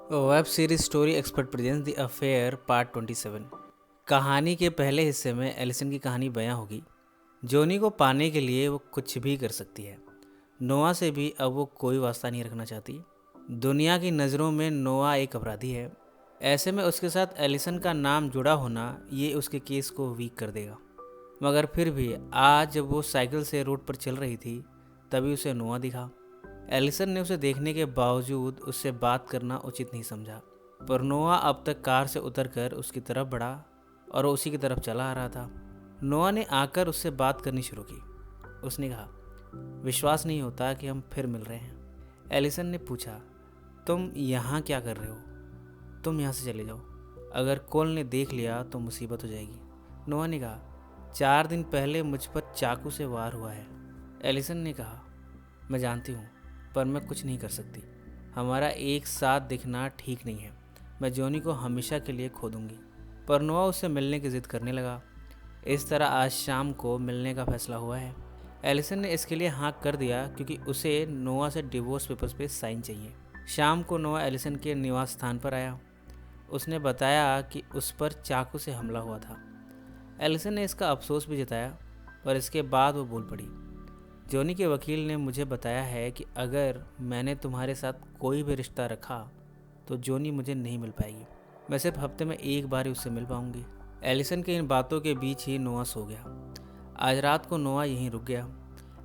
Web series story expert presence the affair part 27। कहानी के पहले हिस्से में एलिसन की कहानी बयां होगी। जोनी को पाने के लिए वो कुछ भी कर सकती है। नोआ से भी अब वो कोई वास्ता नहीं रखना चाहती। दुनिया की नज़रों में नोआ एक अपराधी है। ऐसे में उसके साथ एलिसन का नाम जुड़ा होना ये उसके केस को वीक कर देगा। मगर फिर भी आज जब वो साइकिल से रोड पर चल रही थी तभी उसे नोआ दिखा। एलिसन ने उसे देखने के बावजूद उससे बात करना उचित नहीं समझा, पर नोआ अब तक कार से उतरकर उसकी तरफ बढ़ा और वो उसी की तरफ चला आ रहा था। नोआ ने आकर उससे बात करनी शुरू की। उसने कहा, विश्वास नहीं होता कि हम फिर मिल रहे हैं। एलिसन ने पूछा, तुम यहाँ क्या कर रहे हो? तुम यहाँ से चले जाओ, अगर कोल ने देख लिया तो मुसीबत हो जाएगी। नोआ ने कहा, 4 दिन पहले मुझ पर चाकू से वार हुआ है। एलिसन ने कहा, मैं जानती हूँ, पर मैं कुछ नहीं कर सकती। हमारा एक साथ दिखना ठीक नहीं है। मैं जोनी को हमेशा के लिए खो दूंगी। पर नोआ उससे मिलने की जिद करने लगा। इस तरह आज शाम को मिलने का फैसला हुआ है। एलिसन ने इसके लिए हाँ कर दिया क्योंकि उसे नोआ से डिवोर्स पेपर्स पे साइन चाहिए। शाम को नोआ एलिसन के निवास स्थान पर आया। उसने बताया कि उस पर चाकू से हमला हुआ था। एलिसन ने इसका अफसोस भी जताया, पर इसके बाद वो बोल पड़ी, जोनी के वकील ने मुझे बताया है कि अगर मैंने तुम्हारे साथ कोई भी रिश्ता रखा तो जोनी मुझे नहीं मिल पाएगी। मैं सिर्फ हफ्ते में एक बार ही उससे मिल पाऊंगी। एलिसन के इन बातों के बीच ही नोआ सो गया। आज रात को नोआ यहीं रुक गया।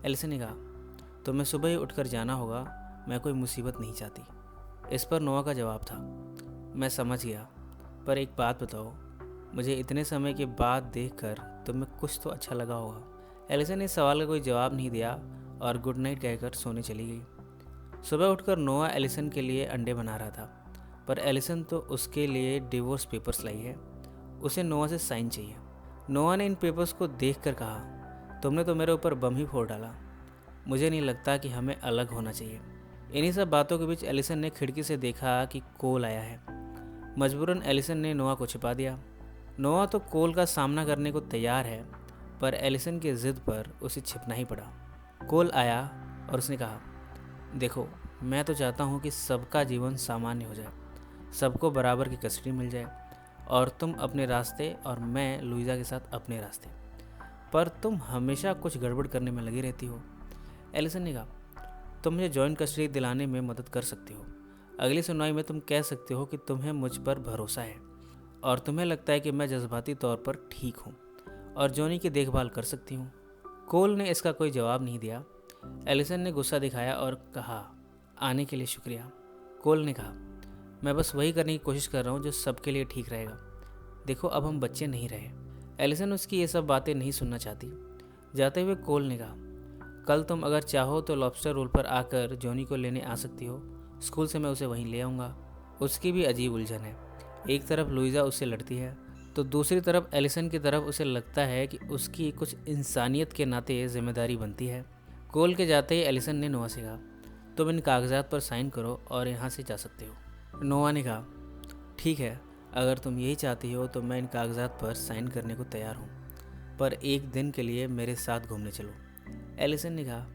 एलिसन ने कहा, तुम्हें सुबह ही उठकर जाना होगा, मैं कोई मुसीबत नहीं चाहती। इस पर नोआ का जवाब था, मैं समझ गया, पर एक बात बताओ, मुझे इतने समय के बाद देखकर तुम्हें कुछ तो अच्छा लगा होगा। एलिसन ने इस सवाल का कोई जवाब नहीं दिया और गुड नाइट कहकर सोने चली गई। सुबह उठकर नोआ एलिसन के लिए अंडे बना रहा था, पर एलिसन तो उसके लिए डिवोर्स पेपर्स लाई है। उसे नोआ से साइन चाहिए। नोआ ने इन पेपर्स को देखकर कहा, तुमने तो मेरे ऊपर बम ही फोड़ डाला। मुझे नहीं लगता कि हमें अलग होना चाहिए। इन्हीं सब बातों के बीच एलिसन ने खिड़की से देखा कि कोल आया है। मजबूरन एलिसन ने नोआ को छिपा दिया। नोआ तो कोल का सामना करने को तैयार है, पर एलिसन की जिद पर उसे छिपना ही पड़ा। कोल आया और उसने कहा, देखो, मैं तो चाहता हूँ कि सबका जीवन सामान्य हो जाए, सबको बराबर की कस्टडी मिल जाए, और तुम अपने रास्ते और मैं लुइजा के साथ अपने रास्ते। पर तुम हमेशा कुछ गड़बड़ करने में लगी रहती हो। एलिसन ने कहा, तुम मुझे जॉइंट कस्टडी दिलाने में मदद कर सकती हो। अगली सुनवाई में तुम कह सकते हो कि तुम्हें मुझ पर भरोसा है और तुम्हें लगता है कि मैं जज्बाती तौर पर ठीक हूँ और जोनी की देखभाल कर सकती हूँ। कोल ने इसका कोई जवाब नहीं दिया। एलिसन ने गुस्सा दिखाया और कहा, आने के लिए शुक्रिया। कोल ने कहा, मैं बस वही करने की कोशिश कर रहा हूँ जो सबके लिए ठीक रहेगा। देखो, अब हम बच्चे नहीं रहे। एलिसन उसकी ये सब बातें नहीं सुनना चाहती। जाते हुए कोल ने कहा, कल तुम अगर चाहो तो लॉबस्टर रोल पर आकर जोनी को लेने आ सकती हो। स्कूल से मैं उसे वहीं ले आऊँगा। उसकी भी अजीब उलझन है। एक तरफ लुइजा उससे लड़ती है तो दूसरी तरफ एलिसन की तरफ उसे लगता है कि उसकी कुछ इंसानियत के नाते जिम्मेदारी बनती है। कोल के जाते ही एलिसन ने नोआ से कहा, तुम इन कागजात पर साइन करो और यहाँ से जा सकते हो। नोआ ने कहा, ठीक है, अगर तुम यही चाहती हो तो मैं इन कागजात पर साइन करने को तैयार हूँ, पर एक दिन के लिए मेरे साथ घूमने चलो। एलिसन ने कहा,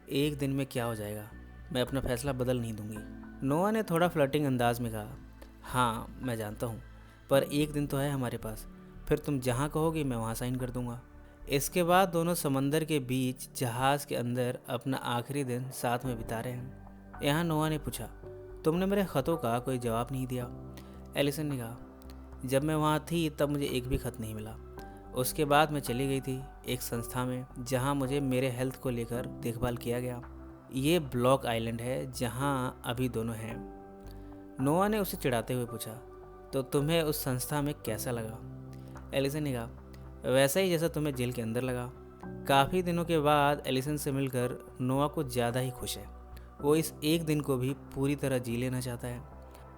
एक दिन में क्या हो जाएगा, मैं अपना फैसला बदल नहीं दूंगी। नोआ ने थोड़ा फ्लर्टिंग अंदाज में कहा, हाँ मैं जानता हूँ, पर एक दिन तो है हमारे पास, फिर तुम जहाँ कहोगी मैं वहाँ साइन कर दूंगा। इसके बाद दोनों समंदर के बीच जहाज़ के अंदर अपना आखिरी दिन साथ में बिता रहे हैं। यहाँ नोआ ने पूछा, तुमने मेरे ख़तों का कोई जवाब नहीं दिया। एलिसन ने कहा, जब मैं वहाँ थी तब मुझे एक भी ख़त नहीं मिला। उसके बाद मैं चली गई थी एक संस्था में जहाँ मुझे मेरे हेल्थ को लेकर देखभाल किया गया। ये ब्लॉक आइलैंड है जहाँ अभी दोनों हैं। नोआ ने उसे चिढ़ाते हुए पूछा, तो तुम्हें उस संस्था में कैसा लगा? एलिसन ने कहा, वैसा ही जैसा तुम्हें जेल के अंदर लगा। काफ़ी दिनों के बाद एलिसन से मिलकर नोआ कुछ ज़्यादा ही खुश है। वो इस एक दिन को भी पूरी तरह जी लेना चाहता है।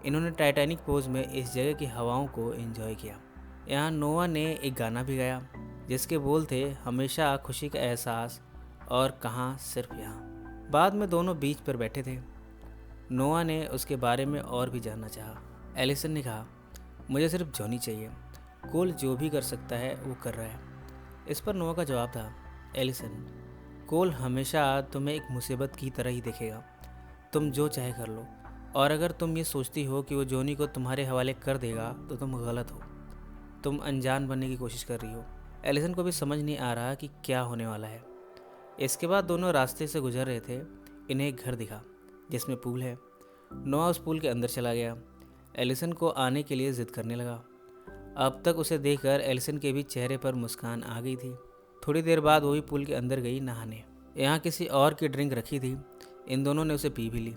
इन्होंने टाइटैनिक पोज में इस जगह की हवाओं को एंजॉय किया। यहाँ नोआ ने एक गाना भी गाया जिसके बोल थे, हमेशा खुशी का एहसास और कहाँ सिर्फ यहाँ। बाद में दोनों बीच पर बैठे थे। नोआ ने उसके बारे में और भी जानना चाहा। एलिसन ने कहा, मुझे सिर्फ जोनी चाहिए। कोल जो भी कर सकता है वो कर रहा है। इस पर नोआ का जवाब था, एलिसन, कोल हमेशा तुम्हें एक मुसीबत की तरह ही देखेगा। तुम जो चाहे कर लो, और अगर तुम ये सोचती हो कि वो जोनी को तुम्हारे हवाले कर देगा तो तुम गलत हो। तुम अनजान बनने की कोशिश कर रही हो। एलिसन को भी समझ नहीं आ रहा कि क्या होने वाला है। इसके बाद दोनों रास्ते से गुजर रहे थे। इन्हें एक घर दिखा जिसमें पूल है। नोआ उस पूल के अंदर चला गया। एलिसन को आने के लिए ज़िद करने लगा। अब तक उसे देखकर एलिसन के भी चेहरे पर मुस्कान आ गई थी। थोड़ी देर बाद वो भी पूल के अंदर गई नहाने। यहाँ किसी और की ड्रिंक रखी थी। इन दोनों ने उसे पी भी ली।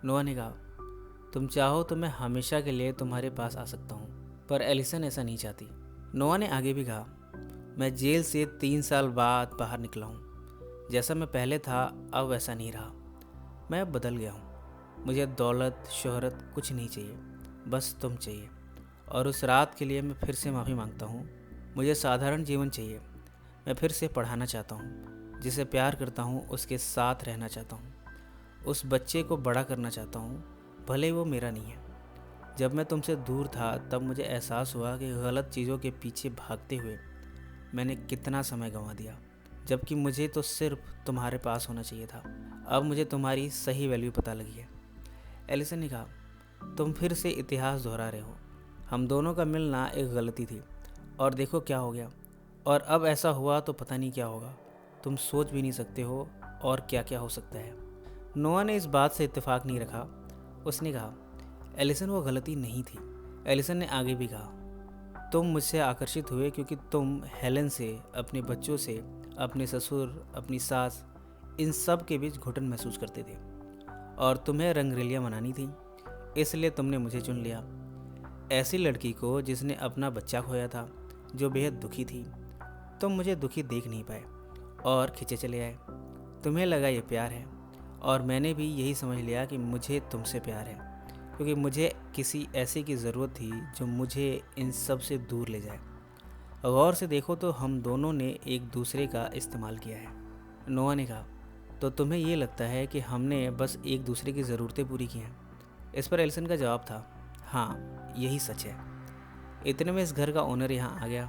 नोआ ने कहा, तुम चाहो तो मैं हमेशा के लिए तुम्हारे पास आ सकता हूँ, पर एलिसन ऐसा नहीं चाहती। नोआ ने आगे भी कहा, मैं जेल से 3 साल बाद बाहर निकला हूँ। जैसा मैं पहले था अब वैसा नहीं रहा। मैं अब बदल गया हूँ। मुझे दौलत शोहरत कुछ नहीं चाहिए, बस तुम चाहिए। और उस रात के लिए मैं फिर से माफ़ी मांगता हूँ। मुझे साधारण जीवन चाहिए। मैं फिर से पढ़ाना चाहता हूँ। जिसे प्यार करता हूँ उसके साथ रहना चाहता हूँ। उस बच्चे को बड़ा करना चाहता हूँ, भले वो मेरा नहीं है। जब मैं तुमसे दूर था तब मुझे एहसास हुआ कि गलत चीज़ों के पीछे भागते हुए मैंने कितना समय गंवा दिया, जबकि मुझे तो सिर्फ तुम्हारे पास होना चाहिए था। अब मुझे तुम्हारी सही वैल्यू पता लगी है। एलिसन ने कहा, तुम फिर से इतिहास दोहरा रहे हो। हम दोनों का मिलना एक गलती थी और देखो क्या हो गया। और अब ऐसा हुआ तो पता नहीं क्या होगा। तुम सोच भी नहीं सकते हो और क्या क्या हो सकता है। नोआ ने इस बात से इत्तेफाक नहीं रखा। उसने कहा, एलिसन वो गलती नहीं थी। एलिसन ने आगे भी कहा, तुम मुझसे आकर्षित हुए क्योंकि तुम हेलन से, अपने बच्चों से, अपने ससुर, अपनी सास, इन सब के बीच घुटन महसूस करते थे और तुम्हें रंगरेलियाँ मनानी थी, इसलिए तुमने मुझे चुन लिया। ऐसी लड़की को जिसने अपना बच्चा खोया था, जो बेहद दुखी थी। तुम मुझे दुखी देख नहीं पाए और खिंचे चले आए। तुम्हें लगा ये प्यार है और मैंने भी यही समझ लिया कि मुझे तुमसे प्यार है, क्योंकि मुझे किसी ऐसे की ज़रूरत थी जो मुझे इन सब से दूर ले जाए। गौर से देखो तो हम दोनों ने एक दूसरे का इस्तेमाल किया है। नोआ ने कहा, तो तुम्हें ये लगता है कि हमने बस एक दूसरे की ज़रूरतें पूरी की हैं? इस पर एलिसन का जवाब था, हाँ यही सच है। इतने में इस घर का ओनर यहाँ आ गया।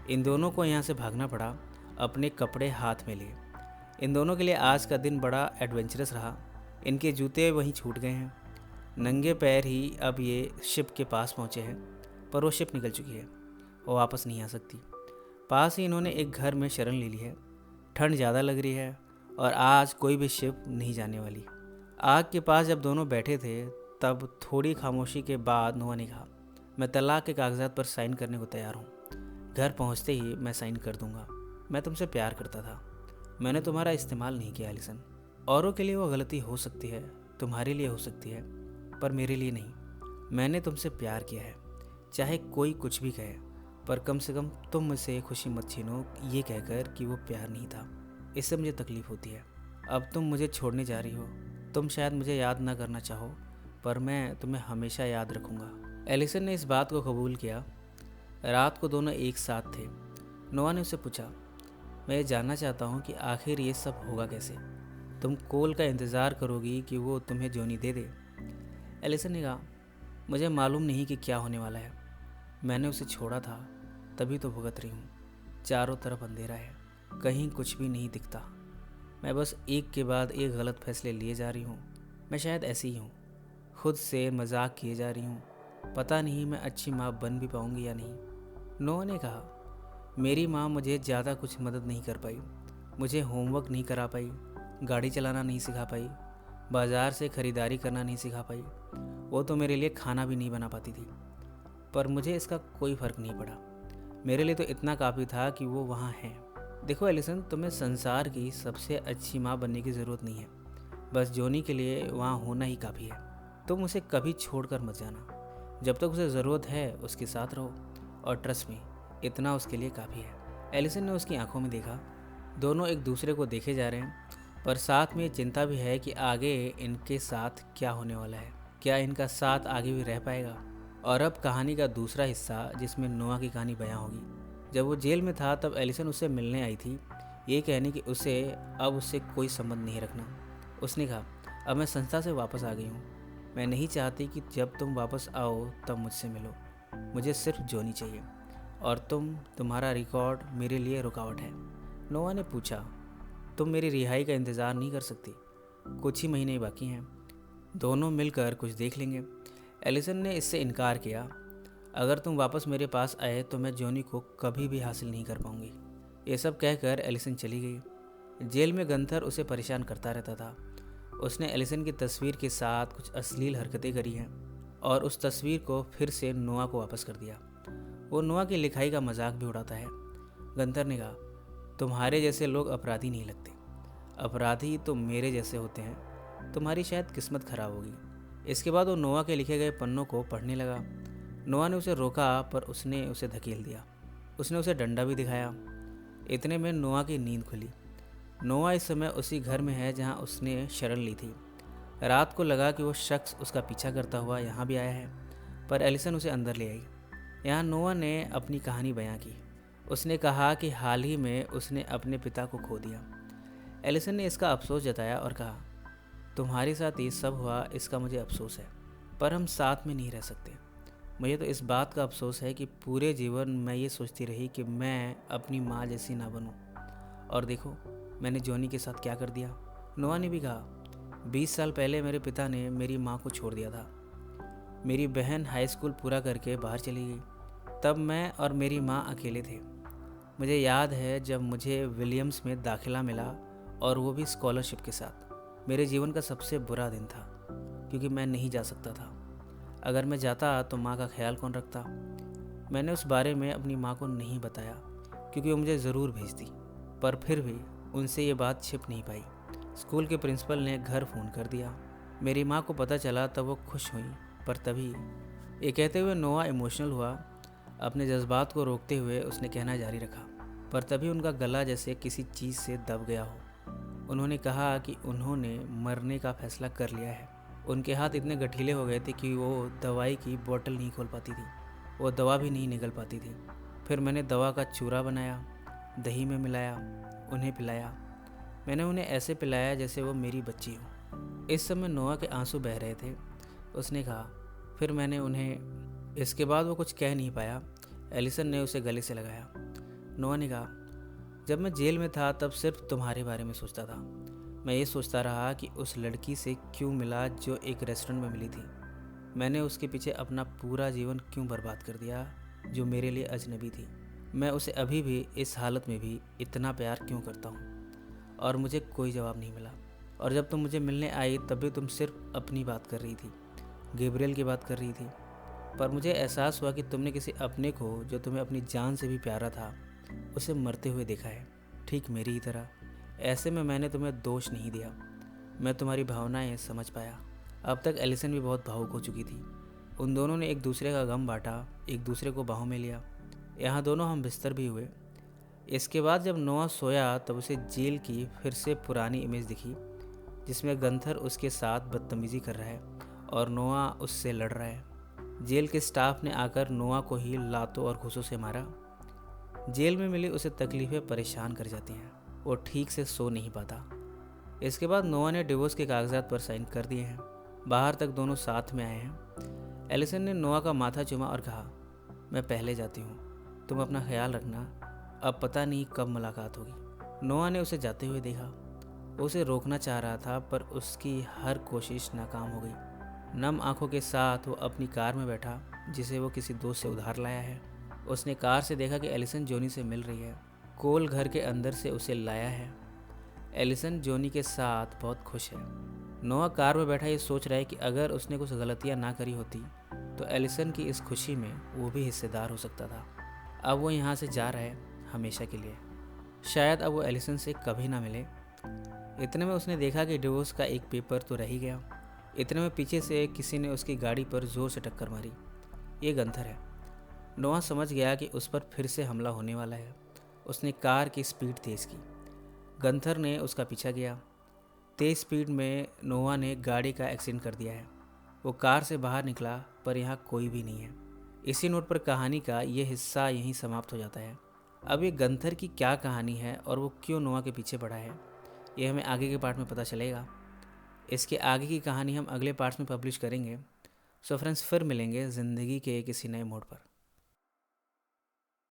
इन दोनों को यहाँ से भागना पड़ा, अपने कपड़े हाथ में लिए। इन दोनों के लिए आज का दिन बड़ा एडवेंचरस रहा। इनके जूते वहीं छूट गए हैं। नंगे पैर ही अब ये शिप के पास पहुँचे हैं, पर वो शिप निकल चुकी है। वो वापस नहीं आ सकती। पास ही इन्होंने एक घर में शरण ले ली है। ठंड ज़्यादा लग रही है और आज कोई भी शिप नहीं जाने वाली। आग के पास जब दोनों बैठे थे तब थोड़ी खामोशी के बाद नोआ ने कहा, मैं तलाक के कागजात पर साइन करने को तैयार हूँ। घर पहुँचते ही मैं साइन कर दूँगा। मैं तुमसे प्यार करता था। मैंने तुम्हारा इस्तेमाल नहीं किया एलिसन। औरों के लिए वो गलती हो सकती है, तुम्हारे लिए हो सकती है, पर मेरे लिए नहीं। मैंने तुमसे प्यार किया है, चाहे कोई कुछ भी कहे, पर कम से कम तुम मुझसे खुशी मत छीनो ये कहकर कि वो प्यार नहीं था। इससे मुझे तकलीफ़ होती है। अब तुम मुझे छोड़ने जा रही हो। तुम शायद मुझे याद ना करना चाहो, पर मैं तुम्हें हमेशा याद रखूँगा। एलिसन ने इस बात को कबूल किया। रात को दोनों एक साथ थे। नोआ ने उससे पूछा, मैं ये जानना चाहता हूँ कि आखिर ये सब होगा कैसे? तुम कोल का इंतज़ार करोगी कि वो तुम्हें जोनी दे दे? एलिसन ने कहा, मुझे मालूम नहीं कि क्या होने वाला है। मैंने उसे छोड़ा था, तभी तो भुगत रही हूँ। चारों तरफ अंधेरा है, कहीं कुछ भी नहीं दिखता। मैं बस एक के बाद एक गलत फैसले लिए जा रही हूँ। मैं शायद ऐसी ही हूँ, खुद से मजाक किए जा रही हूँ। पता नहीं मैं अच्छी माँ बन भी पाऊँगी या नहीं। नोआ ने कहा, मेरी माँ मुझे ज़्यादा कुछ मदद नहीं कर पाई। मुझे होमवर्क नहीं करा पाई, गाड़ी चलाना नहीं सिखा पाई, बाज़ार से ख़रीदारी करना नहीं सिखा पाई। वो तो मेरे लिए खाना भी नहीं बना पाती थी, पर मुझे इसका कोई फ़र्क नहीं पड़ा। मेरे लिए तो इतना काफ़ी था कि वो वहाँ है। देखो एलिसन, तुम्हें संसार की सबसे अच्छी माँ बनने की ज़रूरत नहीं है। बस जोनी के लिए वहाँ होना ही काफ़ी है। तुम उसे कभी छोड़कर मत जाना। जब तक उसे ज़रूरत है उसके साथ रहो, और ट्रस्ट में इतना उसके लिए काफ़ी है। एलिसन ने उसकी आंखों में देखा। दोनों एक दूसरे को देखे जा रहे हैं, पर साथ में चिंता भी है कि आगे इनके साथ क्या होने वाला है। क्या इनका साथ आगे भी रह पाएगा? और अब कहानी का दूसरा हिस्सा, जिसमें नोआ की कहानी बयां होगी। जब वो जेल में था तब एलिसन उससे मिलने आई थी, ये कहने कि उसे अब उससे कोई संबंध नहीं रखना। उसने कहा, अब मैं संस्था से वापस आ गई हूँ। मैं नहीं चाहती कि जब तुम वापस आओ तब मुझसे मिलो। मुझे सिर्फ जोनी चाहिए, और तुम्हारा रिकॉर्ड मेरे लिए रुकावट है। नोआ ने पूछा, तुम मेरी रिहाई का इंतज़ार नहीं कर सकती? कुछ ही महीने बाकी हैं। दोनों मिलकर कुछ देख लेंगे। एलिसन ने इससे इनकार किया। अगर तुम वापस मेरे पास आए तो मैं जॉनी को कभी भी हासिल नहीं कर पाऊंगी। ये सब कहकर एलिसन चली गई। जेल में गंथर उसे परेशान करता रहता था। उसने एलिसन की तस्वीर के साथ कुछ अश्लील हरकतें करी हैं और उस तस्वीर को फिर से नोआ को वापस कर दिया। वो नोआ की लिखाई का मजाक भी उड़ाता है। गंथर ने कहा, तुम्हारे जैसे लोग अपराधी नहीं लगते, अपराधी तो मेरे जैसे होते हैं, तुम्हारी शायद किस्मत खराब होगी। इसके बाद वो नोआ के लिखे गए पन्नों को पढ़ने लगा। नोआ ने उसे रोका पर उसने उसे धकेल दिया। उसने उसे डंडा भी दिखाया। इतने में नोआ की नींद खुली। नोआ इस समय उसी घर में है जहां उसने शरण ली थी। रात को लगा कि वो शख्स उसका पीछा करता हुआ यहाँ भी आया है, पर एलिसन उसे अंदर ले आई। यहाँ नोआ ने अपनी कहानी बयां की। उसने कहा कि हाल ही में उसने अपने पिता को खो दिया। एलिसन ने इसका अफसोस जताया और कहा, तुम्हारे साथ ये सब हुआ इसका मुझे अफसोस है, पर हम साथ में नहीं रह सकते। मुझे तो इस बात का अफसोस है कि पूरे जीवन मैं ये सोचती रही कि मैं अपनी माँ जैसी ना बनूं, और देखो मैंने जॉनी के साथ क्या कर दिया। नोआ ने भी कहा, 20 साल पहले मेरे पिता ने मेरी माँ को छोड़ दिया था। मेरी बहन हाई स्कूल पूरा करके बाहर चली गई। तब मैं और मेरी माँ अकेले थे। मुझे याद है जब मुझे विलियम्स में दाखिला मिला, और वो भी स्कॉलरशिप के साथ। मेरे जीवन का सबसे बुरा दिन था क्योंकि मैं नहीं जा सकता था। अगर मैं जाता तो माँ का ख्याल कौन रखता। मैंने उस बारे में अपनी माँ को नहीं बताया क्योंकि वो मुझे ज़रूर भेजती, पर फिर भी उनसे ये बात छिप नहीं पाई। स्कूल के प्रिंसिपल ने घर फ़ोन कर दिया। मेरी माँ को पता चला तब वो खुश हुई, पर तभी ये कहते हुए नोआ इमोशनल हुआ। अपने जज्बात को रोकते हुए उसने कहना जारी रखा, पर तभी उनका गला जैसे किसी चीज़ से दब गया हो। उन्होंने कहा कि उन्होंने मरने का फैसला कर लिया है। उनके हाथ इतने गठीले हो गए थे कि वो दवाई की बोतल नहीं खोल पाती थी, वो दवा भी नहीं निगल पाती थी। फिर मैंने दवा का चूरा बनाया, दही में मिलाया, उन्हें पिलाया। मैंने उन्हें ऐसे पिलाया जैसे वो मेरी बच्ची हो। इस समय नोआ के आंसू बह रहे थे। उसने कहा, फिर मैंने उन्हें। इसके बाद वो कुछ कह नहीं पाया। एलिसन ने उसे गले से लगाया। नोआ ने कहा, जब मैं जेल में था तब सिर्फ तुम्हारे बारे में सोचता था। मैं ये सोचता रहा कि उस लड़की से क्यों मिला जो एक रेस्टोरेंट में मिली थी। मैंने उसके पीछे अपना पूरा जीवन क्यों बर्बाद कर दिया जो मेरे लिए अजनबी थी। मैं उसे अभी भी इस हालत में भी इतना प्यार क्यों करता हूँ। और मुझे कोई जवाब नहीं मिला। और जब तुम मुझे मिलने आई तब भी तुम सिर्फ अपनी बात कर रही थी, गैब्रियल की बात कर रही थी। पर मुझे एहसास हुआ कि तुमने किसी अपने को जो तुम्हें अपनी जान से भी प्यारा था उसे मरते हुए देखा है, ठीक मेरी ही तरह। ऐसे में मैंने तुम्हें दोष नहीं दिया। मैं तुम्हारी भावनाएं समझ पाया। अब तक एलिसन भी बहुत भावुक हो चुकी थी। उन दोनों ने एक दूसरे का गम बांटा, एक दूसरे को बाहों में लिया। यहाँ दोनों हम बिस्तर भी हुए। इसके बाद जब नोआ सोया तब उसे जेल की फिर से पुरानी इमेज दिखी, जिसमें गंथर उसके साथ बदतमीजी कर रहा है और नोआ उससे लड़ रहा है। जेल के स्टाफ ने आकर नोआ को ही लातों और घूंसों से मारा। जेल में मिली उसे तकलीफ़ें परेशान कर जाती हैं। वो ठीक से सो नहीं पाता। इसके बाद नोआ ने डिवोर्स के कागजात पर साइन कर दिए हैं। बाहर तक दोनों साथ में आए हैं। एलिसन ने नोआ का माथा चूमा और कहा, मैं पहले जाती हूँ, तुम अपना ख्याल रखना, अब पता नहीं कब मुलाकात होगी। नोआ ने उसे जाते हुए देखा। वो उसे रोकना चाह रहा था पर उसकी हर कोशिश नाकाम हो गई। नम आंखों के साथ वो अपनी कार में बैठा, जिसे वो किसी दोस्त से उधार लाया है। उसने कार से देखा कि एलिसन जॉनी से मिल रही है। कोल घर के अंदर से उसे लाया है। एलिसन जॉनी के साथ बहुत खुश है। नोआ कार में बैठा ये सोच रहा है कि अगर उसने कुछ गलतियां ना करी होती तो एलिसन की इस खुशी में वो भी हिस्सेदार हो सकता था। अब वो यहाँ से जा रहा है हमेशा के लिए। शायद अब वो एलिसन से कभी ना मिले। इतने में उसने देखा कि डिवोर्स का एक पेपर तो रह ही गया। इतने में पीछे से किसी ने उसकी गाड़ी पर जोर से टक्कर मारी। ये गंथर है। नोआ समझ गया कि उस पर फिर से हमला होने वाला है। उसने कार की स्पीड तेज़ की। गंथर ने उसका पीछा किया। तेज़ स्पीड में नोआ ने गाड़ी का एक्सीडेंट कर दिया है। वो कार से बाहर निकला पर यहाँ कोई भी नहीं है। इसी नोट पर कहानी का ये हिस्सा यहीं समाप्त हो जाता है। अब ये गंथर की क्या कहानी है और वो क्यों नोआ के पीछे पड़ा है, ये हमें आगे के पार्ट में पता चलेगा। इसके आगे की कहानी हम अगले पार्ट में पब्लिश करेंगे। सो फ्रेंड्स, फिर मिलेंगे ज़िंदगी के किसी नए मोड़ पर।